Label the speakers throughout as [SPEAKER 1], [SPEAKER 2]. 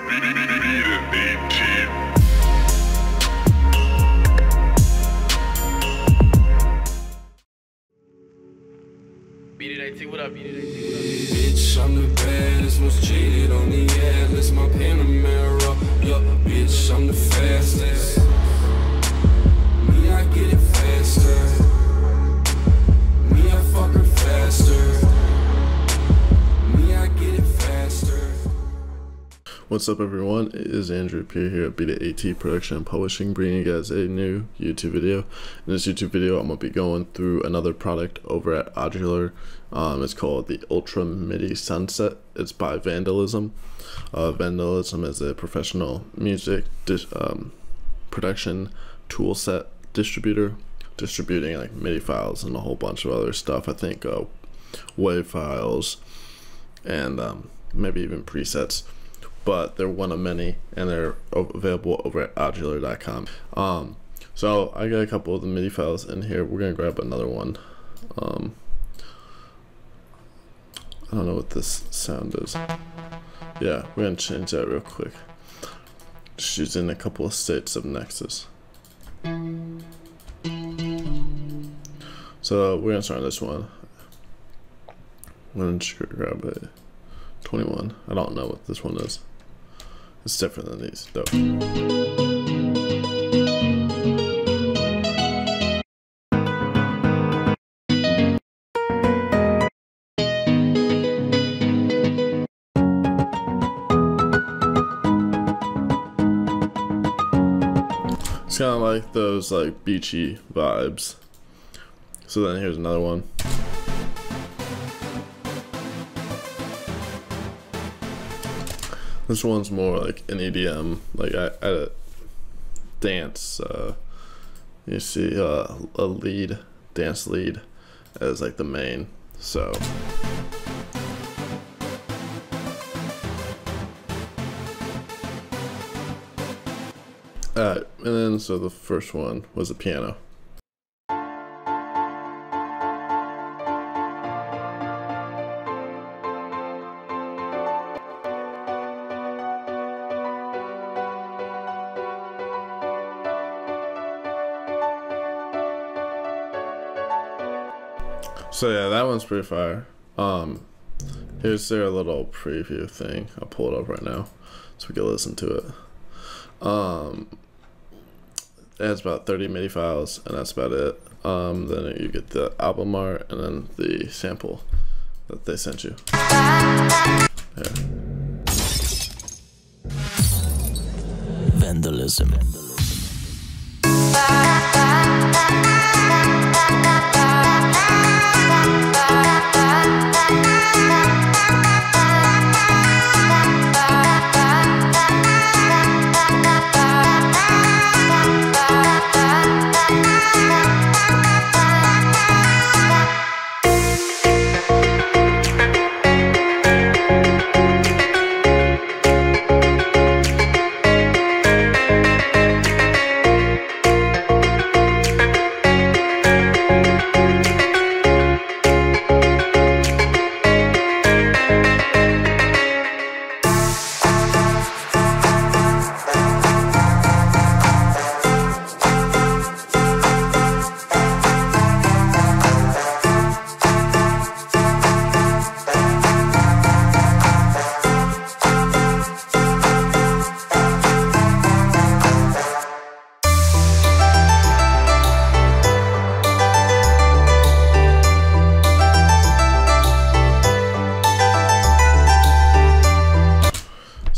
[SPEAKER 1] Beat It AT, what up? Beat It AT, what up?
[SPEAKER 2] Bitch, I'm the baddest, most cheated on the atlas, my Panamera. Yup, bitch, I'm the fastest. Me, I get it faster. Me, I fuck her faster. Me, I get it faster.
[SPEAKER 3] What's up, everyone? It is Andrew Pierre here at Beat It AT Production and Publishing, bringing you guys a new YouTube video. In this YouTube video, I'm going to be going through another product over at Audular. It's called the Ultra MIDI Sunset. It's by Vandalism. Vandalism is a professional music production toolset distributor, distributing like MIDI files and a whole bunch of other stuff. I think WAV files and maybe even presets. But they're one of many, and they're available over at audular.com. So I got a couple of the MIDI files in here. We're gonna grab another one. I don't know what this sound is. Yeah, we're gonna change that real quick. Just using a couple of states of Nexus. So we're gonna start on this one. I'm gonna grab a 21. I don't know what this one is. It's different than these, though. It's kind of like those like beachy vibes. So then here's another one. This one's more like an EDM, like a dance. You see a lead, dance lead, as like the main. So and then so the first one was a piano. So yeah, that one's pretty fire. Here's their little preview thing. I'll pull it up right now so we can listen to it. It has about 30 MIDI files, and that's about it. Then you get the album art and then the sample that they sent you. Yeah.
[SPEAKER 4] Vandalism.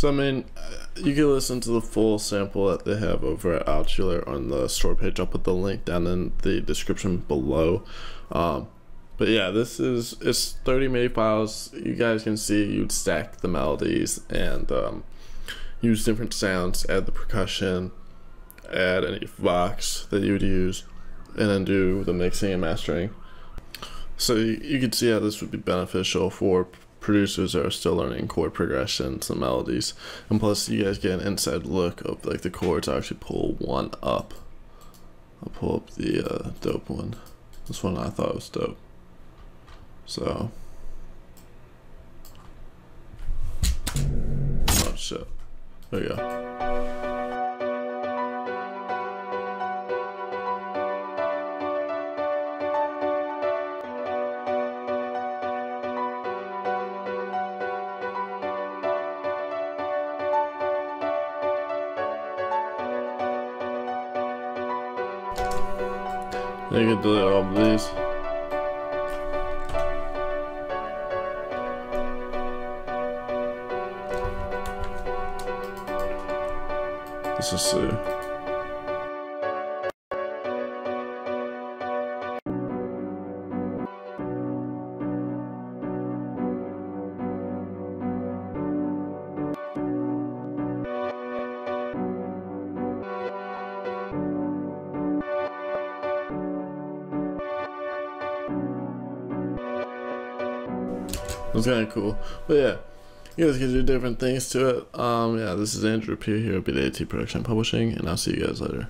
[SPEAKER 3] So I mean, you can listen to the full sample that they have over at Audular on the store page. I'll put the link down in the description below. But yeah, it's 30 MIDI files. You guys can see you'd stack the melodies and use different sounds, add the percussion, add any Vox that you would use, and then do the mixing and mastering. So you can see how this would be beneficial for producers that are still learning chord progressions and melodies, and plus you guys get an inside look of like the chords. I actually pull one up. I'll pull up the dope one. This one I thought was dope. So, oh shit, There we go. You can delete all of these. Let's just see. It's kind of cool, but yeah, you guys can do different things to it. Yeah, this is Andrew P here at Beat It AT Production Publishing, and I'll see you guys later.